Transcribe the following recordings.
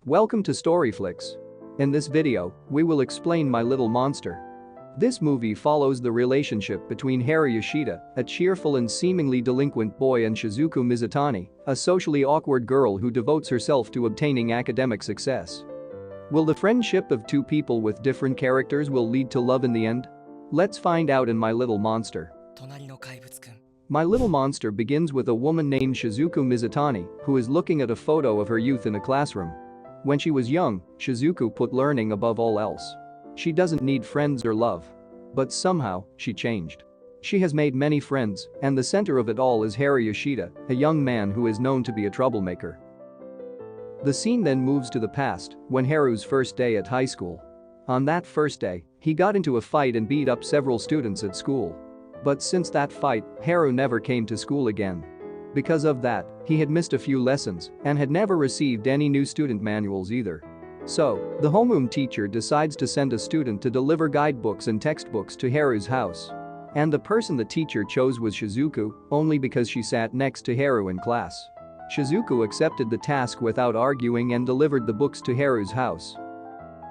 Welcome to Storyflix. In this video, we will explain My Little Monster. This movie follows the relationship between Haru Yoshida, a cheerful and seemingly delinquent boy, and Shizuku Mizutani, a socially awkward girl who devotes herself to obtaining academic success. Will the friendship of two people with different characters will lead to love in the end? Let's find out in My Little Monster. My Little Monster begins with a woman named Shizuku Mizutani, who is looking at a photo of her youth in a classroom. When she was young, Shizuku put learning above all else. She doesn't need friends or love. But somehow, she changed. She has made many friends, and the center of it all is Haru Yoshida, a young man who is known to be a troublemaker. The scene then moves to the past, when Haru's first day at high school. On that first day, he got into a fight and beat up several students at school. But since that fight, Haru never came to school again. Because of that, he had missed a few lessons and had never received any new student manuals either. So, the homeroom teacher decides to send a student to deliver guidebooks and textbooks to Haru's house. And the person the teacher chose was Shizuku, only because she sat next to Haru in class. Shizuku accepted the task without arguing and delivered the books to Haru's house.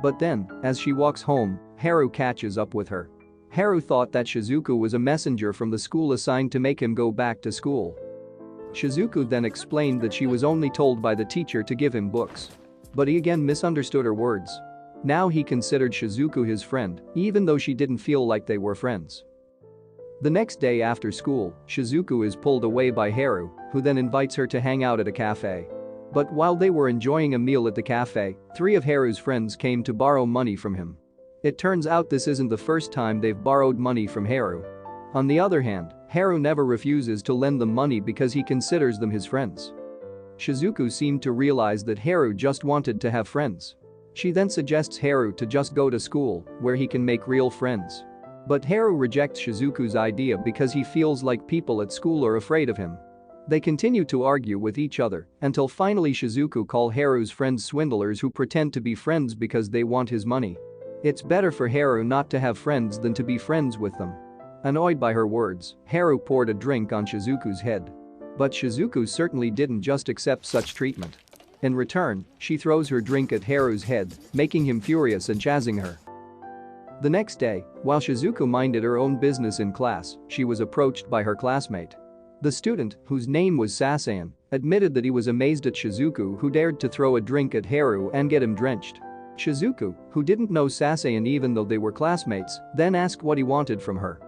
But then, as she walks home, Haru catches up with her. Haru thought that Shizuku was a messenger from the school assigned to make him go back to school. Shizuku then explained that she was only told by the teacher to give him books. But he again misunderstood her words. Now he considered Shizuku his friend, even though she didn't feel like they were friends. The next day after school, Shizuku is pulled away by Haru, who then invites her to hang out at a cafe. But while they were enjoying a meal at the cafe, three of Haru's friends came to borrow money from him. It turns out this isn't the first time they've borrowed money from Haru. On the other hand, Haru never refuses to lend them money because he considers them his friends. Shizuku seemed to realize that Haru just wanted to have friends. She then suggests Haru to just go to school, where he can make real friends. But Haru rejects Shizuku's idea because he feels like people at school are afraid of him. They continue to argue with each other until finally Shizuku calls Haru's friends swindlers who pretend to be friends because they want his money. It's better for Haru not to have friends than to be friends with them. Annoyed by her words, Haru poured a drink on Shizuku's head. But Shizuku certainly didn't just accept such treatment. In return, she throws her drink at Haru's head, making him furious and chasing her. The next day, while Shizuku minded her own business in class, she was approached by her classmate. The student, whose name was Sasayan, admitted that he was amazed at Shizuku, who dared to throw a drink at Haru and get him drenched. Shizuku, who didn't know Sasayan even though they were classmates, then asked what he wanted from her.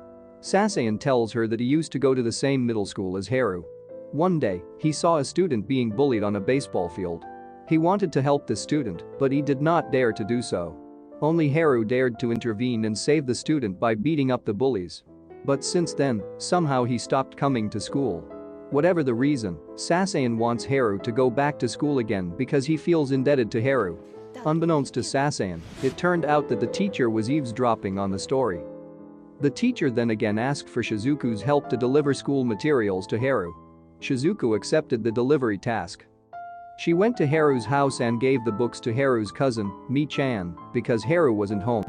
Sasayan tells her that he used to go to the same middle school as Haru. One day, he saw a student being bullied on a baseball field. He wanted to help the student, but he did not dare to do so. Only Haru dared to intervene and save the student by beating up the bullies. But since then, somehow he stopped coming to school. Whatever the reason, Sasayan wants Haru to go back to school again because he feels indebted to Haru. Unbeknownst to Sasayan, it turned out that the teacher was eavesdropping on the story. The teacher then again asked for Shizuku's help to deliver school materials to Haru. Shizuku accepted the delivery task. She went to Haru's house and gave the books to Haru's cousin, Mi-chan, because Haru wasn't home.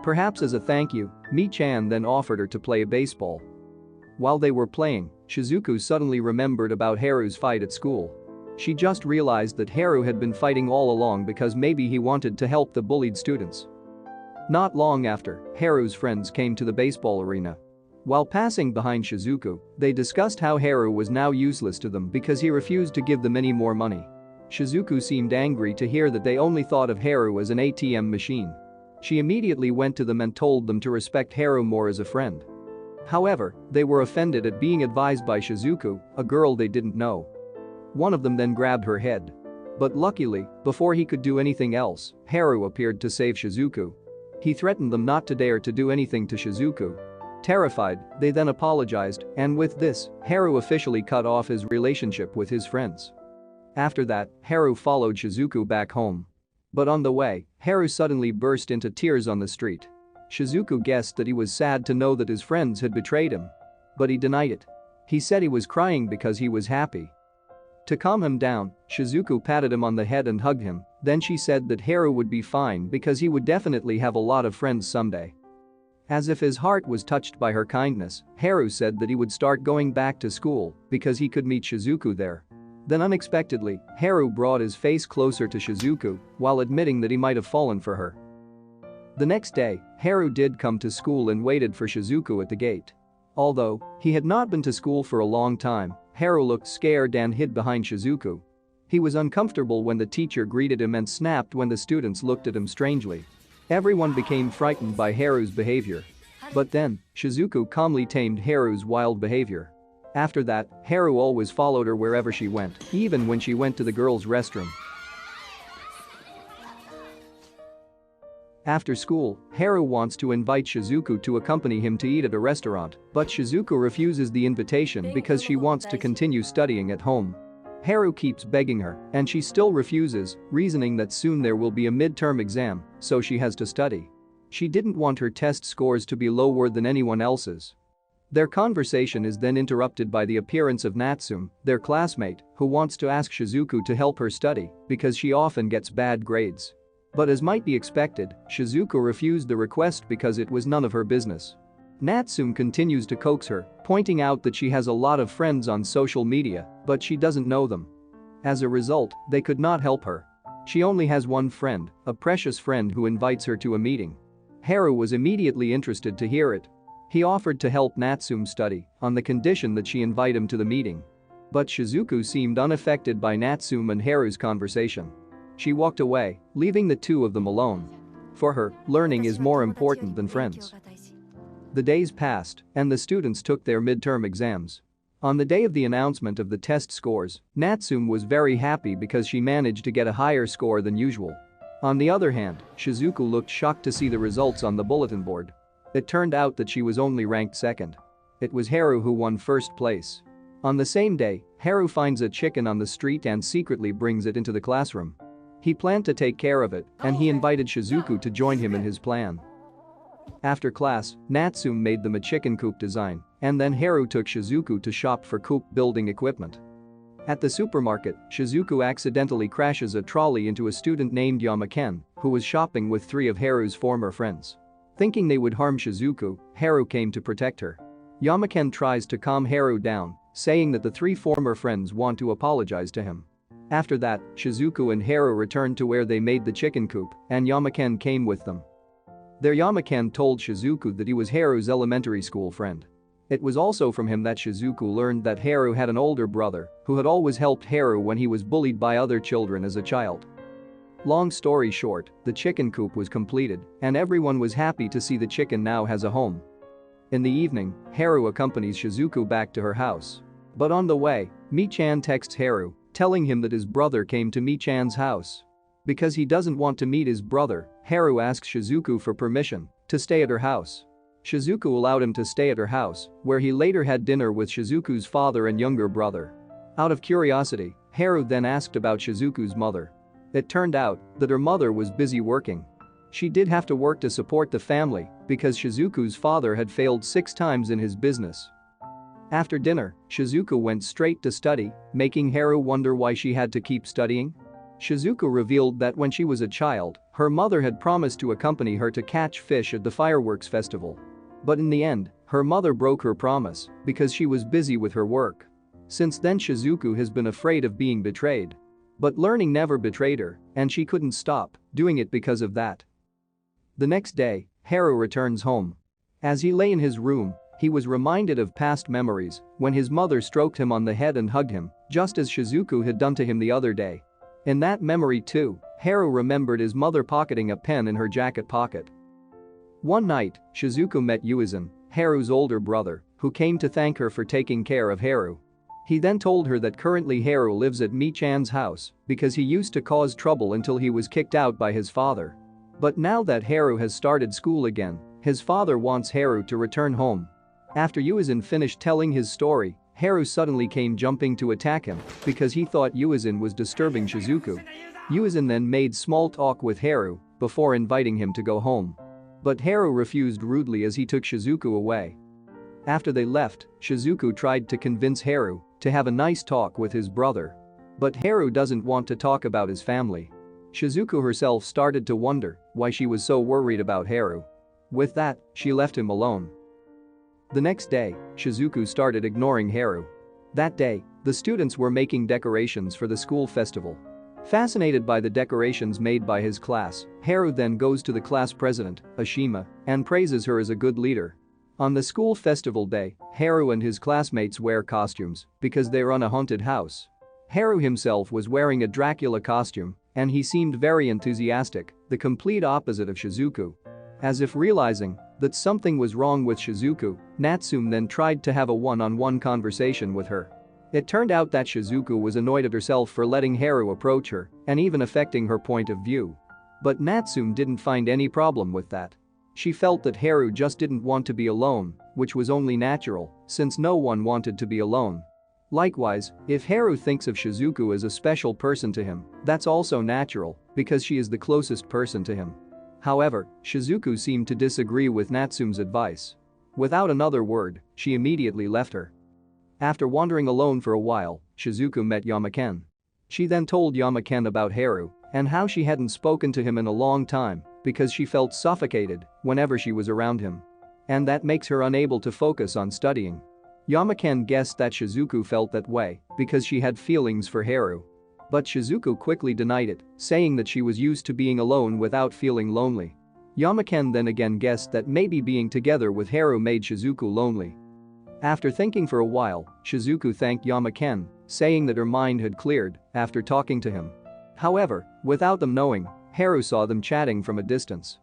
Perhaps as a thank you, Mi-chan then offered her to play baseball. While they were playing, Shizuku suddenly remembered about Haru's fight at school. She just realized that Haru had been fighting all along because maybe he wanted to help the bullied students. Not long after, Haru's friends came to the baseball arena. While passing behind Shizuku, they discussed how Haru was now useless to them because he refused to give them any more money. Shizuku seemed angry to hear that they only thought of Haru as an ATM machine. She immediately went to them and told them to respect Haru more as a friend. However, they were offended at being advised by Shizuku, a girl they didn't know. One of them then grabbed her head. But luckily, before he could do anything else, Haru appeared to save Shizuku. He threatened them not to dare to do anything to Shizuku. Terrified, they then apologized, and with this, Haru officially cut off his relationship with his friends. After that, Haru followed Shizuku back home. But on the way, Haru suddenly burst into tears on the street. Shizuku guessed that he was sad to know that his friends had betrayed him. But he denied it. He said he was crying because he was happy. To calm him down, Shizuku patted him on the head and hugged him, then she said that Haru would be fine because he would definitely have a lot of friends someday. As if his heart was touched by her kindness, Haru said that he would start going back to school because he could meet Shizuku there. Then unexpectedly, Haru brought his face closer to Shizuku while admitting that he might have fallen for her. The next day, Haru did come to school and waited for Shizuku at the gate. Although he had not been to school for a long time, Haru looked scared and hid behind Shizuku. He was uncomfortable when the teacher greeted him and snapped when the students looked at him strangely. Everyone became frightened by Haru's behavior. But then, Shizuku calmly tamed Haru's wild behavior. After that, Haru always followed her wherever she went, even when she went to the girls' restroom. After school, Haru wants to invite Shizuku to accompany him to eat at a restaurant, but Shizuku refuses the invitation because she wants to continue studying at home. Haru keeps begging her, and she still refuses, reasoning that soon there will be a midterm exam, so she has to study. She didn't want her test scores to be lower than anyone else's. Their conversation is then interrupted by the appearance of Natsume, their classmate, who wants to ask Shizuku to help her study because she often gets bad grades. But as might be expected, Shizuku refused the request because it was none of her business. Natsume continues to coax her, pointing out that she has a lot of friends on social media, but she doesn't know them. As a result, they could not help her. She only has one friend, a precious friend who invites her to a meeting. Haru was immediately interested to hear it. He offered to help Natsume study, on the condition that she invite him to the meeting. But Shizuku seemed unaffected by Natsume and Haru's conversation. She walked away, leaving the two of them alone. For her, learning is more important than friends. The days passed, and the students took their midterm exams. On the day of the announcement of the test scores, Natsume was very happy because she managed to get a higher score than usual. On the other hand, Shizuku looked shocked to see the results on the bulletin board. It turned out that she was only ranked second. It was Haru who won first place. On the same day, Haru finds a chicken on the street and secretly brings it into the classroom. He planned to take care of it, and he invited Shizuku to join him in his plan. After class, Natsume made them a chicken coop design, and then Haru took Shizuku to shop for coop building equipment. At the supermarket, Shizuku accidentally crashes a trolley into a student named Yamaken, who was shopping with three of Haru's former friends. Thinking they would harm Shizuku, Haru came to protect her. Yamaken tries to calm Haru down, saying that the three former friends want to apologize to him. After that, Shizuku and Haru returned to where they made the chicken coop, and Yamaken came with them. There Yamaken told Shizuku that he was Haru's elementary school friend. It was also from him that Shizuku learned that Haru had an older brother who had always helped Haru when he was bullied by other children as a child. Long story short, the chicken coop was completed, and everyone was happy to see the chicken now has a home. In the evening, Haru accompanies Shizuku back to her house. But on the way, Mi-chan texts Haru, telling him that his brother came to Mi-chan's house. Because he doesn't want to meet his brother, Haru asks Shizuku for permission to stay at her house. Shizuku allowed him to stay at her house, where he later had dinner with Shizuku's father and younger brother. Out of curiosity, Haru then asked about Shizuku's mother. It turned out that her mother was busy working. She did have to work to support the family because Shizuku's father had failed 6 times in his business. After dinner, Shizuku went straight to study, making Haru wonder why she had to keep studying. Shizuku revealed that when she was a child, her mother had promised to accompany her to catch fish at the fireworks festival. But in the end, her mother broke her promise because she was busy with her work. Since then Shizuku has been afraid of being betrayed. But learning never betrayed her, and she couldn't stop doing it because of that. The next day, Haru returns home. As he lay in his room, he was reminded of past memories when his mother stroked him on the head and hugged him, just as Shizuku had done to him the other day. In that memory too, Haru remembered his mother pocketing a pen in her jacket pocket. One night, Shizuku met Yuizan, Haru's older brother, who came to thank her for taking care of Haru. He then told her that currently Haru lives at Mi-chan's house because he used to cause trouble until he was kicked out by his father. But now that Haru has started school again, his father wants Haru to return home. After Yuizan finished telling his story, Haru suddenly came jumping to attack him because he thought Yuizan was disturbing Shizuku. Yuizan then made small talk with Haru before inviting him to go home. But Haru refused rudely as he took Shizuku away. After they left, Shizuku tried to convince Haru to have a nice talk with his brother. But Haru doesn't want to talk about his family. Shizuku herself started to wonder why she was so worried about Haru. With that, she left him alone. The next day, Shizuku started ignoring Haru. That day, the students were making decorations for the school festival. Fascinated by the decorations made by his class, Haru then goes to the class president, Ashima, and praises her as a good leader. On the school festival day, Haru and his classmates wear costumes because they're on a haunted house. Haru himself was wearing a Dracula costume, and he seemed very enthusiastic, the complete opposite of Shizuku. As if realizing that something was wrong with Shizuku, Natsume then tried to have a one-on-one conversation with her. It turned out that Shizuku was annoyed at herself for letting Haru approach her and even affecting her point of view. But Natsume didn't find any problem with that. She felt that Haru just didn't want to be alone, which was only natural, since no one wanted to be alone. Likewise, if Haru thinks of Shizuku as a special person to him, that's also natural, because she is the closest person to him. However, Shizuku seemed to disagree with Natsume's advice. Without another word, she immediately left her. After wandering alone for a while, Shizuku met Yamaken. She then told Yamaken about Haru and how she hadn't spoken to him in a long time because she felt suffocated whenever she was around him. And that makes her unable to focus on studying. Yamaken guessed that Shizuku felt that way because she had feelings for Haru. But Shizuku quickly denied it, saying that she was used to being alone without feeling lonely. Yamaken then again guessed that maybe being together with Haru made Shizuku lonely. After thinking for a while, Shizuku thanked Yamaken, saying that her mind had cleared after talking to him. However, without them knowing, Haru saw them chatting from a distance.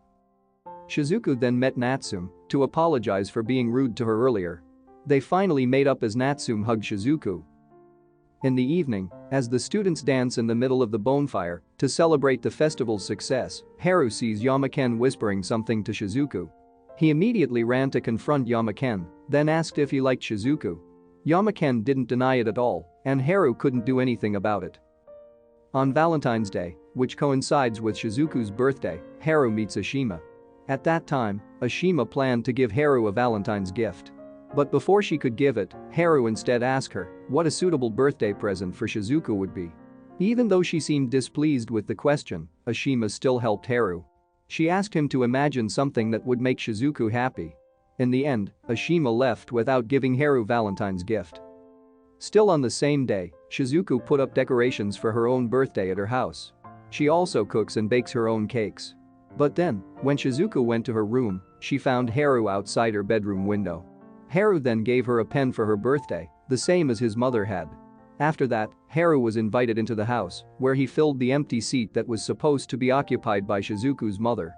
Shizuku then met Natsume to apologize for being rude to her earlier. They finally made up as Natsume hugged Shizuku. In the evening, as the students dance in the middle of the bonfire to celebrate the festival's success, Haru sees Yamaken whispering something to Shizuku. He immediately ran to confront Yamaken, then asked if he liked Shizuku. Yamaken didn't deny it at all, and Haru couldn't do anything about it. On Valentine's Day, which coincides with Shizuku's birthday, Haru meets Ashima. At that time, Ashima planned to give Haru a Valentine's gift. But before she could give it, Haru instead asked her what a suitable birthday present for Shizuku would be. Even though she seemed displeased with the question, Ashima still helped Haru. She asked him to imagine something that would make Shizuku happy. In the end, Ashima left without giving Haru Valentine's gift. Still on the same day, Shizuku put up decorations for her own birthday at her house. She also cooks and bakes her own cakes. But then, when Shizuku went to her room, she found Haru outside her bedroom window. Haru then gave her a pen for her birthday, the same as his mother had. After that, Haru was invited into the house, where he filled the empty seat that was supposed to be occupied by Shizuku's mother.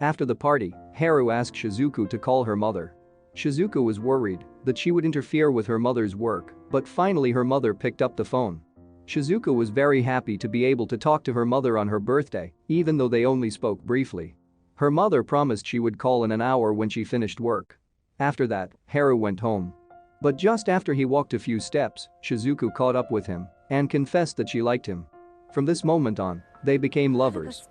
After the party, Haru asked Shizuku to call her mother. Shizuku was worried that she would interfere with her mother's work, but finally her mother picked up the phone. Shizuku was very happy to be able to talk to her mother on her birthday, even though they only spoke briefly. Her mother promised she would call in an hour when she finished work. After that, Haru went home. But just after he walked a few steps, Shizuku caught up with him and confessed that she liked him. From this moment on, they became lovers.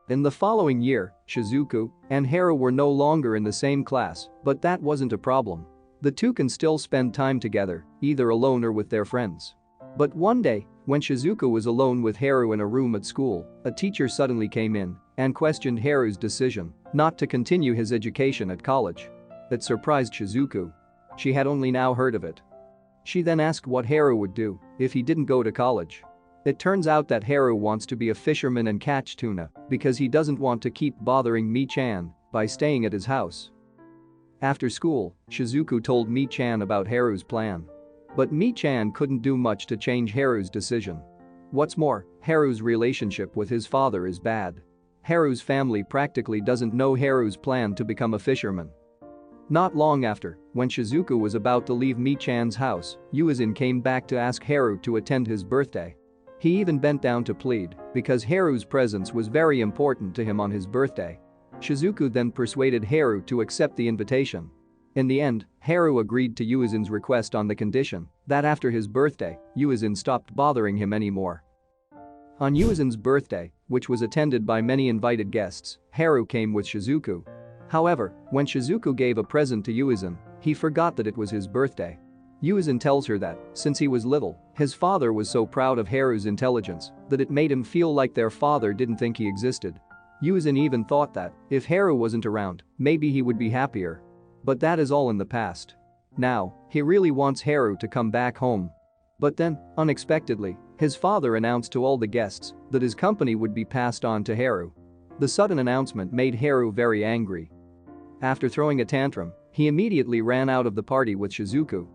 In the following year, Shizuku and Haru were no longer in the same class, but that wasn't a problem. The two can still spend time together, either alone or with their friends. But one day, when Shizuku was alone with Haru in a room at school, a teacher suddenly came in and questioned Haru's decision not to continue his education at college. It surprised Shizuku. She had only now heard of it. She then asked what Haru would do if he didn't go to college. It turns out that Haru wants to be a fisherman and catch tuna because he doesn't want to keep bothering Mi-chan by staying at his house. After school, Shizuku told Mi-chan about Haru's plan. But Mi-chan couldn't do much to change Haru's decision. What's more, Haru's relationship with his father is bad. Haru's family practically doesn't know Haru's plan to become a fisherman. Not long after, when Shizuku was about to leave Mi-chan's house, Yuizin came back to ask Haru to attend his birthday. He even bent down to plead because Haru's presence was very important to him on his birthday. Shizuku then persuaded Haru to accept the invitation. In the end, Haru agreed to Yuizin's request on the condition that after his birthday, Yuizin stopped bothering him anymore. On Yuizin's birthday, which was attended by many invited guests, Haru came with Shizuku. However, when Shizuku gave a present to Yuizin, he forgot that it was his birthday. Yuizin tells her that, since he was little, his father was so proud of Haru's intelligence that it made him feel like their father didn't think he existed. Yuizin even thought that, if Haru wasn't around, maybe he would be happier. But that is all in the past. Now, he really wants Haru to come back home. But then, unexpectedly, his father announced to all the guests that his company would be passed on to Haru. The sudden announcement made Haru very angry. After throwing a tantrum, he immediately ran out of the party with Shizuku.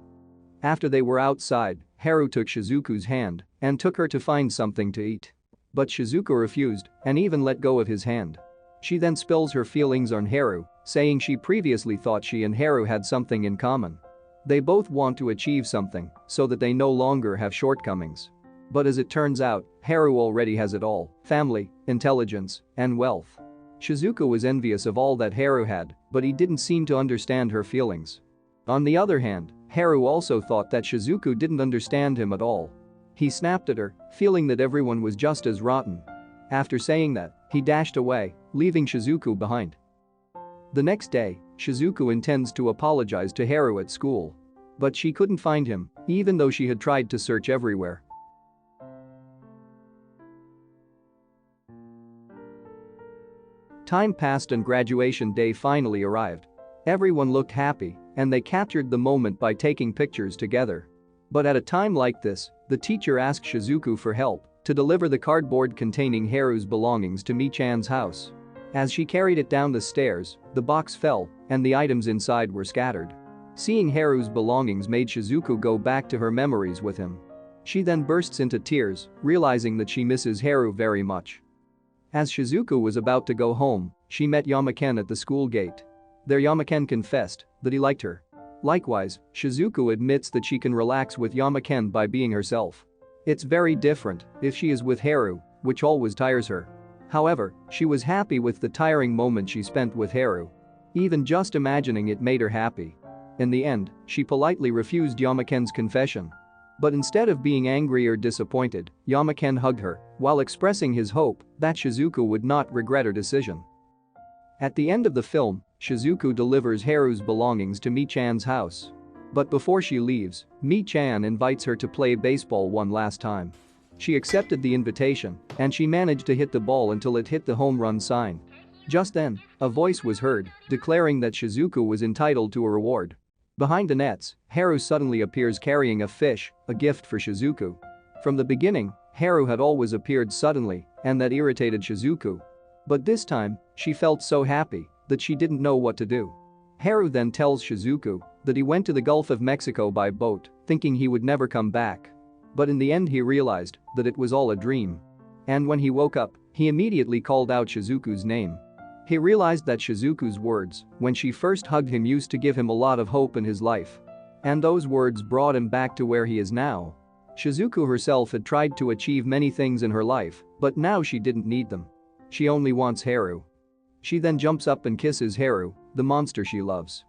After they were outside, Haru took Shizuku's hand and took her to find something to eat. But Shizuku refused and even let go of his hand. She then spills her feelings on Haru, saying she previously thought she and Haru had something in common. They both want to achieve something so that they no longer have shortcomings. But as it turns out, Haru already has it all: family, intelligence, and wealth. Shizuku was envious of all that Haru had, but he didn't seem to understand her feelings. On the other hand, Haru also thought that Shizuku didn't understand him at all. He snapped at her, feeling that everyone was just as rotten. After saying that, he dashed away, leaving Shizuku behind. The next day, Shizuku intends to apologize to Haru at school. But she couldn't find him, even though she had tried to search everywhere. Time passed and graduation day finally arrived. Everyone looked happy, and they captured the moment by taking pictures together. But at a time like this, the teacher asked Shizuku for help to deliver the cardboard containing Haru's belongings to Mi-chan's house. As she carried it down the stairs, the box fell, and the items inside were scattered. Seeing Haru's belongings made Shizuku go back to her memories with him. She then bursts into tears, realizing that she misses Haru very much. As Shizuku was about to go home, she met Yamaken at the school gate. There Yamaken confessed that he liked her. Likewise, Shizuku admits that she can relax with Yamaken by being herself. It's very different if she is with Haru, which always tires her. However, she was happy with the tiring moment she spent with Haru. Even just imagining it made her happy. In the end, she politely refused Yamaken's confession. But instead of being angry or disappointed, Yamaken hugged her while expressing his hope that Shizuku would not regret her decision. At the end of the film, Shizuku delivers Haru's belongings to Mi-chan's house. But before she leaves, Mi-chan invites her to play baseball one last time. She accepted the invitation, and she managed to hit the ball until it hit the home run sign. Just then, a voice was heard declaring that Shizuku was entitled to a reward. Behind the nets, Haru suddenly appears carrying a fish, a gift for Shizuku. From the beginning, Haru had always appeared suddenly, and that irritated Shizuku. But this time, she felt so happy that she didn't know what to do. Haru then tells Shizuku that he went to the Gulf of Mexico by boat, thinking he would never come back. But in the end he realized that it was all a dream. And when he woke up, he immediately called out Shizuku's name. He realized that Shizuku's words, when she first hugged him, used to give him a lot of hope in his life. And those words brought him back to where he is now. Shizuku herself had tried to achieve many things in her life, but now she didn't need them. She only wants Haru. She then jumps up and kisses Haru, the monster she loves.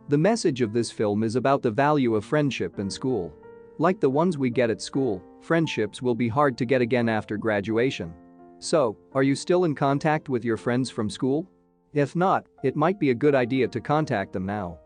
The message of this film is about the value of friendship in school. Like the ones we get at school, friendships will be hard to get again after graduation. So, are you still in contact with your friends from school? If not, it might be a good idea to contact them now.